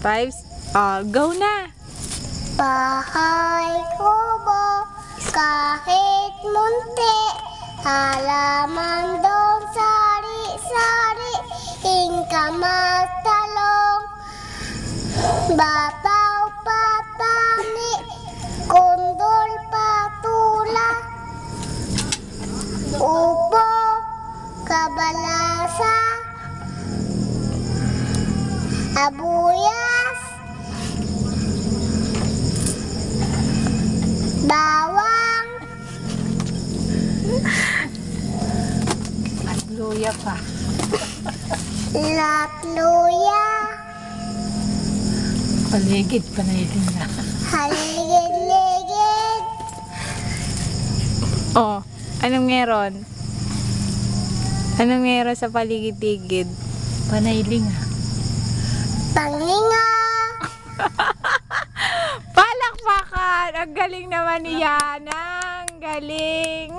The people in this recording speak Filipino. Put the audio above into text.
5. Go na! Bahay kubo, kahit munti, halaman doon sari-sari, ingkamas talong, bataw patani, kundol patula, upo, kabalasa, abuyas, bawang, At luya pa. lapluya, Paligid pa na ito na. haligid-ligid, Anong meron? Anong meron sa paligid-ligid? Panayling panginga, Palakpakan! Ang galing naman ni Yana! Ang galing!